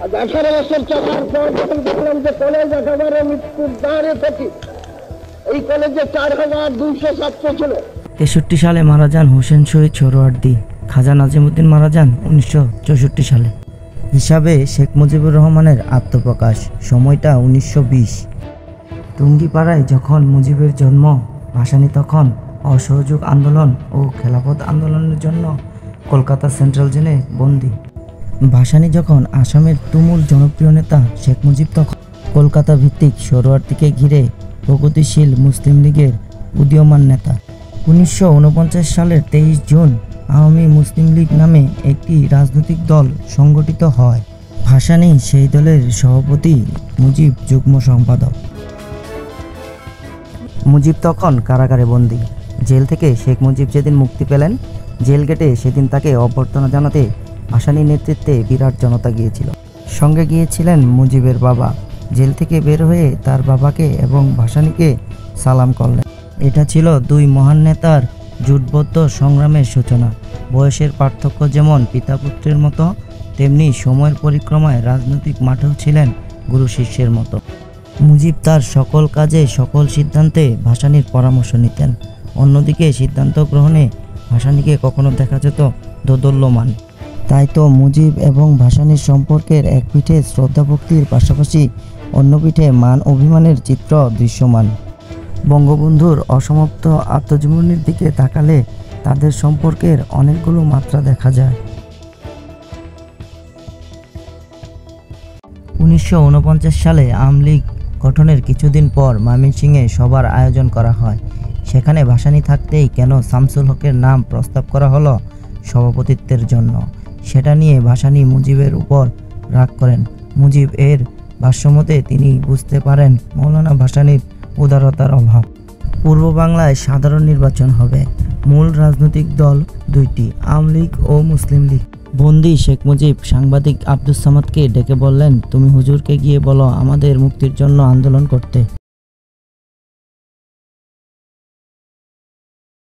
18 বছর চলার পর যখন দেখলাম যে কলেজ একেবারে মৃত্যুর দ্বারে থেকে, এই কলেজে 4200 ছাত্র ছিল। 63 সালে মারা যান হোসেন শহীদ সোহরাওয়ার্দী। খাজা নাজিমুদ্দিন মারা যান 1964 সালে। হিসাবে শেখ মুজিবুর রহমানের আত্মপ্রকাশ, সময়টা 1920। টুঙ্গিপাড়ায় যখন মুজিবের জন্ম, ভাসানী তখন অসহযোগ আন্দোলন ও খেলাফত আন্দোলনের জন্য কলকাতা সেন্ট্রাল জেলে বন্দী। ভাসানী যখন আসামের তুমুল জনপ্রিয় নেতা, শেখ মুজিব তখন কলকাতা ভিত্তিক সোহরাওয়ার্দীকে ঘিরে প্রগতিশীল মুসলিম লীগের উদীয়মান নেতা। 1949 সালের 23 জুন আওয়ামী মুসলিম লীগ নামে একটি রাজনৈতিক দল সংগঠিত হয়। ভাসানী সেই দলের সভাপতি, মুজিব যুগ্ম সম্পাদক। মুজিব তখন কারাগারে বন্দী। জেল থেকে শেখ মুজিব যেদিন মুক্তি পেলেন, জেল গেটে সেদিন তাকে অভ্যর্থনা জানাতে ভাসানীর নেতৃত্বে বিরাট জনতা গিয়েছিল। সঙ্গে গিয়েছিলেন মুজিবের বাবা। জেল থেকে বের হয়ে তার বাবাকে এবং ভাসানীকে সালাম করলেন। এটা ছিল দুই মহান নেতার জোটবদ্ধ সংগ্রামের সূচনা। বয়সের পার্থক্য যেমন পিতা পুত্রের মতো, তেমনি সময়ের পরিক্রমায় রাজনৈতিক মাঠেও ছিলেন গুরু শিষ্যের মতো। মুজিব তার সকল কাজে, সকল সিদ্ধান্তে ভাসানীর পরামর্শ নিতেন। অন্যদিকে সিদ্ধান্ত গ্রহণে ভাসানীকে কখনো দেখা যেত দোদুল্যমান। তাই তো মুজিব এবং ভাসানীর সম্পর্কের এক পিঠে শ্রদ্ধা ভক্তির পাশাপাশি অন্য পিঠে মান অভিমানের চিত্র দৃশ্যমান। বঙ্গবন্ধুর অসমাপ্ত আত্মজীবনীর দিকে তাকালে তাদের সম্পর্কের অনেকগুলো মাত্রা দেখা যায়। 1949 সালে আওয়ামী লীগ গঠনের কিছুদিন পর ময়মনসিংহে সভার আয়োজন করা হয়। সেখানে ভাসানী থাকতেই কেন শামসুল হকের নাম প্রস্তাব করা হলো সভাপতিত্বের জন্য, সেটা নিয়ে ভাসানী মুজিবের উপর রাগ করেন। মুজিব এর ভাষ্যমতে তিনি বুঝতে পারেন মৌলানা ভাসানীর উদারতার অভাব। পূর্ব বাংলায় সাধারণ নির্বাচন হবে, মূল রাজনৈতিক দল দুইটি, আওয়ামী লীগ ও মুসলিম লীগ। বন্দী শেখ মুজিব সাংবাদিক আব্দুস সামাদকে ডেকে বললেন, তুমি হুজুরকে গিয়ে বলো আমাদের মুক্তির জন্য আন্দোলন করতে।